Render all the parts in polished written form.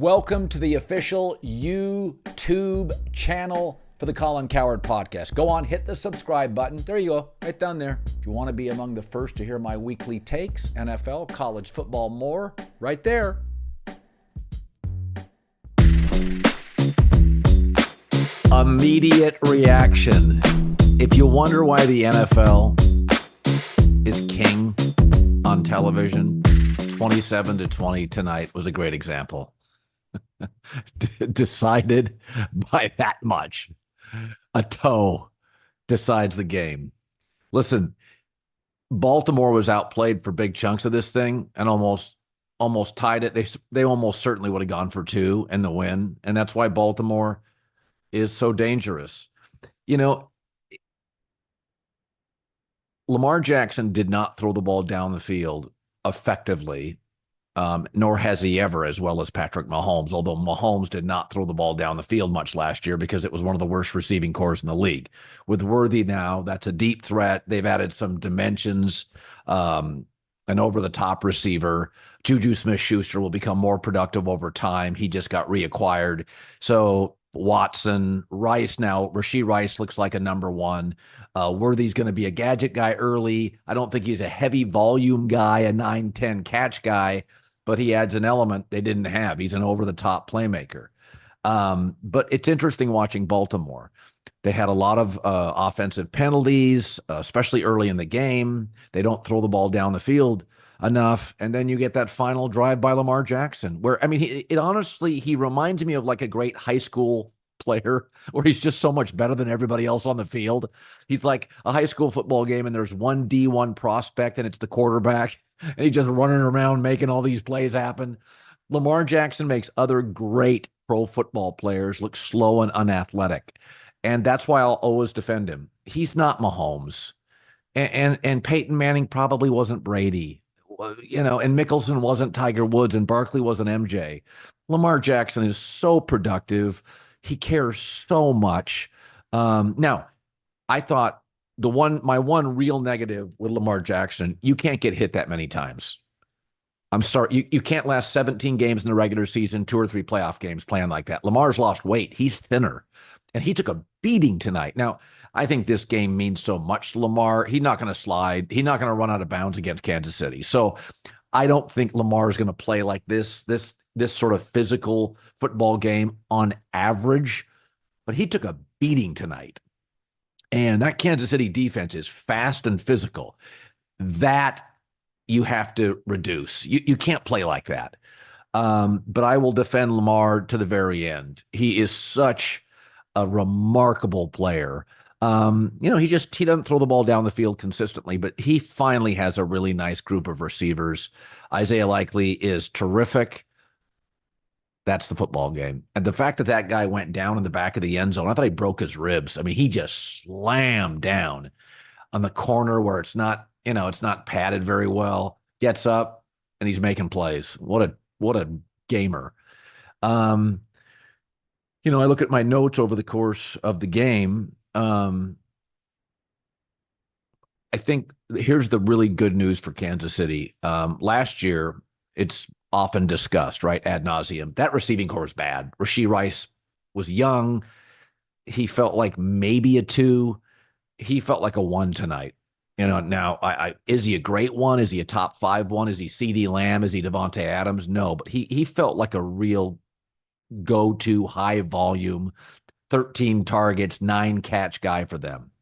Welcome to the official YouTube channel for the Colin Cowherd podcast. Go on, hit the subscribe button. There you go, right down there. If you want to be among the first to hear my weekly takes, NFL, college football, more, right there. Immediate reaction. If you wonder why the NFL is king on television, 27-20 tonight was a great example. Decided by that much. A toe decides the game. Listen, Baltimore was outplayed for big chunks of this thing and almost tied it. They almost certainly would have gone for two in the win, and that's why Baltimore is so dangerous. You know, Lamar Jackson did not throw the ball down the field effectively. Nor has he ever, as well as Patrick Mahomes, although Mahomes did not throw the ball down the field much last year because it was one of the worst receiving corps in the league. With Worthy now, that's a deep threat. They've added some dimensions, an over-the-top receiver. Juju Smith-Schuster will become more productive over time. He just got reacquired. So Watson, Rice now, Rashee Rice looks like a number one. Worthy's going to be a gadget guy early. I don't think he's a heavy volume guy, a 9-10 catch guy, but he adds an element they didn't have. He's an over-the-top playmaker. But it's interesting watching Baltimore. They had a lot of offensive penalties, especially early in the game. They don't throw the ball down the field enough. And then you get that final drive by Lamar Jackson, where, I mean, he reminds me of like a great high school player where he's just so much better than everybody else on the field. He's like a high school football game and there's one D1 prospect and it's the quarterback and he's just running around making all these plays happen. Lamar Jackson makes other great pro football players look slow and unathletic. And that's why I'll always defend him. He's not Mahomes. And Peyton Manning probably wasn't Brady. And Mickelson wasn't Tiger Woods and Barkley wasn't MJ. Lamar Jackson is so productive. He cares so much. Now, I thought my one real negative with Lamar Jackson, you can't get hit that many times. I'm sorry, you can't last 17 games in the regular season, 2 or 3 playoff games playing like that. Lamar's lost weight. He's thinner, and he took a beating tonight. Now, I think this game means so much to Lamar. He's not going to slide. He's not going to run out of bounds against Kansas City. So I don't think Lamar is going to play like this sort of physical football game on average, but he took a beating tonight. And that Kansas City defense is fast and physical. That you have to reduce. You can't play like that. But I will defend Lamar to the very end. He is such a remarkable player. He doesn't throw the ball down the field consistently, but he finally has a really nice group of receivers. Isaiah Likely is terrific. That's the football game. And the fact that guy went down in the back of the end zone, I thought he broke his ribs. I mean, he just slammed down on the corner where it's not padded very well, gets up and he's making plays. What a gamer. I look at my notes over the course of the game. I think here's the really good news for Kansas City. Last year, it's often discussed, right, ad nauseum. That receiving corps is bad. Rashee Rice was young. He felt like maybe a 2. He felt like a 1 tonight. Now, is he a great one? Is he a top 5 one? Is he CeeDee Lamb? Is he Devontae Adams? No, but he felt like a real go-to high volume, 13 targets, 9 catch guy for them.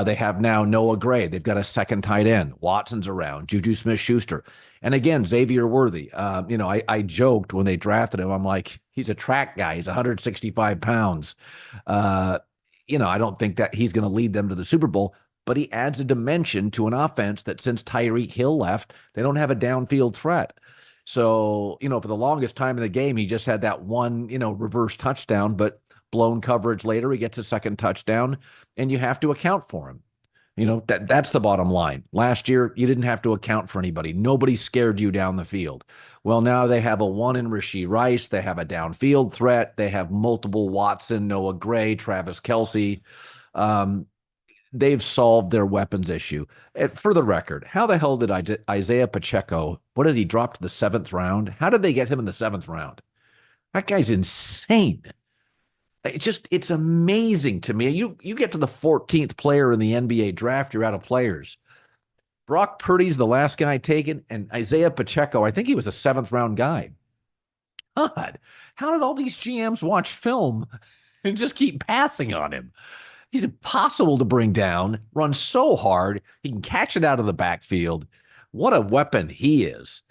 They have now Noah Gray. They've got a second tight end. Watson's around. Juju Smith-Schuster. And again, Xavier Worthy. I joked when they drafted him. I'm like, he's a track guy. He's 165 pounds. I don't think that he's going to lead them to the Super Bowl, but he adds a dimension to an offense that since Tyreek Hill left, they don't have a downfield threat. So, for the longest time in the game, he just had that one, reverse touchdown, but blown coverage later, he gets a second touchdown, and you have to account for him. That's the bottom line. Last year, you didn't have to account for anybody. Nobody scared you down the field. Well, now they have a 1 in Rashee Rice. They have a downfield threat. They have multiple Watson, Noah Gray, Travis Kelce. They've solved their weapons issue. For the record, how the hell did Isaiah Pacheco, what did he drop to the 7th round? How did they get him in the 7th round? That guy's insane. It's amazing to me. You get to the 14th player in the NBA draft, you're out of players. Brock Purdy's the last guy taken, and Isaiah Pacheco, I think he was a seventh round guy. God, how did all these GMs watch film and just keep passing on him? He's impossible to bring down, runs so hard. He can catch it out of the backfield. What a weapon he is.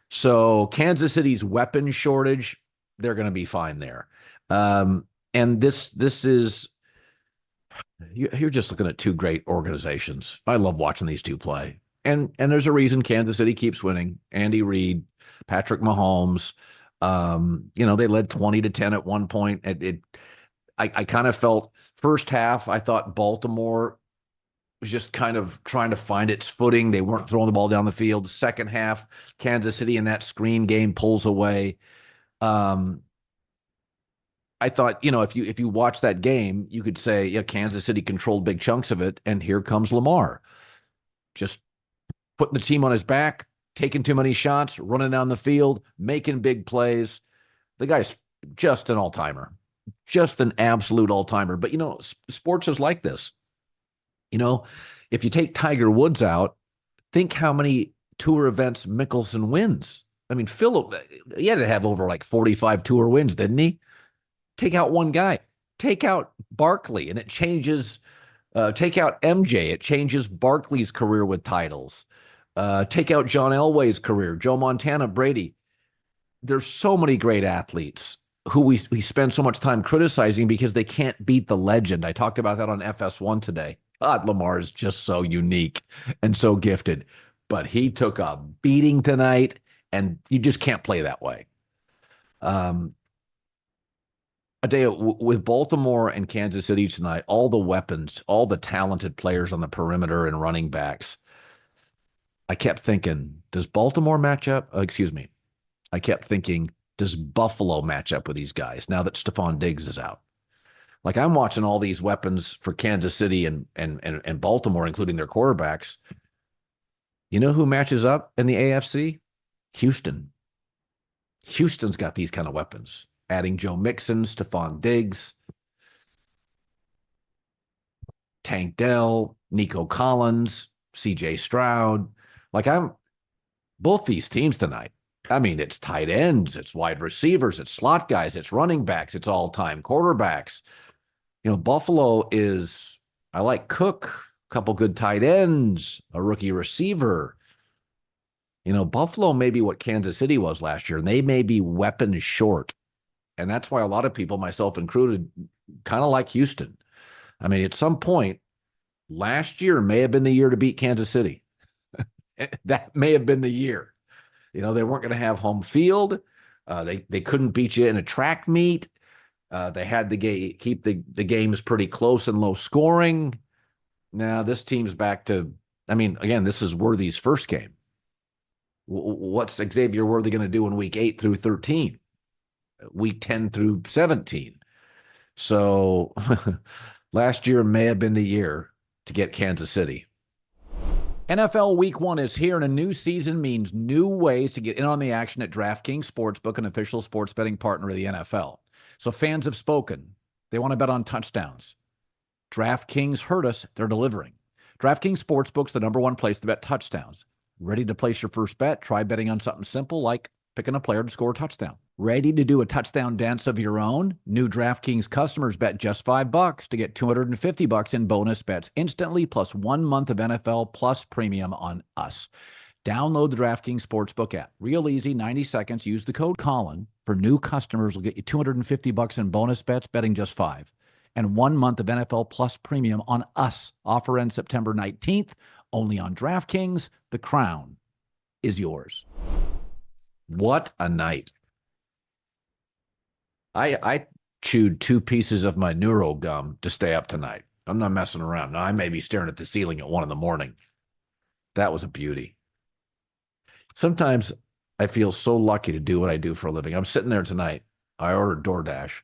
So Kansas City's weapon shortage, they're going to be fine there. And this is you're just looking at two great organizations. I love watching these two play. And there's a reason Kansas City keeps winning. Andy Reid, Patrick Mahomes. They led 20-10 at one point. I kind of felt first half, I thought Baltimore was just kind of trying to find its footing. They weren't throwing the ball down the field. Second half, Kansas City in that screen game pulls away. I thought, if you watch that game, you could say, yeah, Kansas City controlled big chunks of it, and here comes Lamar. Just putting the team on his back, taking too many shots, running down the field, making big plays. The guy's just an all-timer, just an absolute all-timer. But, sports is like this. If you take Tiger Woods out, think how many tour events Mickelson wins. I mean, Phil, he had to have over like 45 tour wins, didn't he? Take out one guy. Take out Barkley, and it changes. Take out MJ. It changes Barkley's career with titles. Take out John Elway's career, Joe Montana, Brady. There's so many great athletes who we spend so much time criticizing because they can't beat the legend. I talked about that on FS1 today. God, Lamar is just so unique and so gifted. But he took a beating tonight, and you just can't play that way. Adeo, with Baltimore and Kansas City tonight, all the weapons, all the talented players on the perimeter and running backs, I kept thinking, does Baltimore match up? Excuse me. I kept thinking, does Buffalo match up with these guys now that Stephon Diggs is out? Like, I'm watching all these weapons for Kansas City and Baltimore, including their quarterbacks. You know who matches up in the AFC? Houston. Houston's got these kind of weapons. Adding Joe Mixon, Stephon Diggs, Tank Dell, Nico Collins, CJ Stroud. Both these teams tonight. I mean, it's tight ends, it's wide receivers, it's slot guys, it's running backs, it's all-time quarterbacks. Buffalo is, I like Cook, a couple good tight ends, a rookie receiver. Buffalo may be what Kansas City was last year, and they may be weapons short. And that's why a lot of people, myself included, kind of like Houston. I mean, at some point, last year may have been the year to beat Kansas City. That may have been the year. They weren't going to have home field. They couldn't beat you in a track meet. They had to keep the games pretty close and low scoring. Now this team's back to, again, this is Worthy's first game. What's Xavier Worthy going to do in week 8 through 13? Week 10 through 17. So last year may have been the year to get Kansas City. NFL Week 1 is here, and a new season means new ways to get in on the action at DraftKings Sportsbook, an official sports betting partner of the NFL. So fans have spoken. They want to bet on touchdowns. DraftKings heard us. They're delivering. DraftKings Sportsbook's the #1 place to bet touchdowns. Ready to place your first bet? Try betting on something simple like picking a player to score a touchdown. Ready to do a touchdown dance of your own? New DraftKings customers bet just $5 to get $250 in bonus bets instantly, plus 1 month of NFL Plus premium on us. Download the DraftKings Sportsbook app. Real easy, 90 seconds. Use the code Colin. For new customers, will get you $250 in bonus bets, betting just $5. And 1 month of NFL Plus premium on us. Offer ends September 19th. Only on DraftKings. The crown is yours. What a night. I chewed 2 pieces of my Neuro gum to stay up tonight. I'm not messing around. Now, I may be staring at the ceiling at 1 a.m. That was a beauty. Sometimes I feel so lucky to do what I do for a living. I'm sitting there tonight. I ordered DoorDash,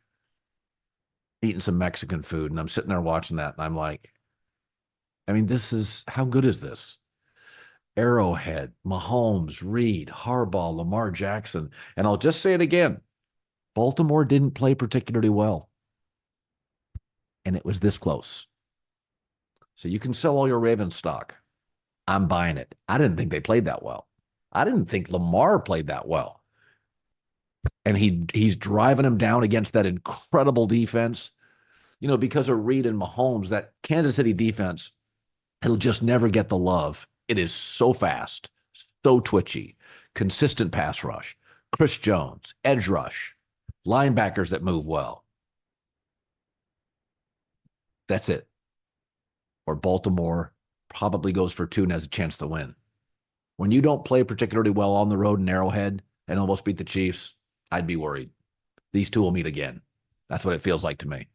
eating some Mexican food, and I'm sitting there watching that, and I'm like, how good is this? Arrowhead, Mahomes, Reed, Harbaugh, Lamar Jackson. And I'll just say it again. Baltimore didn't play particularly well, and it was this close. So you can sell all your Ravens stock. I'm buying it. I didn't think they played that well. I didn't think Lamar played that well. And he's driving him down against that incredible defense. Because of Reed and Mahomes, that Kansas City defense, it'll just never get the love. It is so fast, so twitchy, consistent pass rush, Chris Jones, edge rush, linebackers that move well. That's it. Or Baltimore probably goes for 2 and has a chance to win. When you don't play particularly well on the road in Arrowhead and almost beat the Chiefs, I'd be worried. These two will meet again. That's what it feels like to me.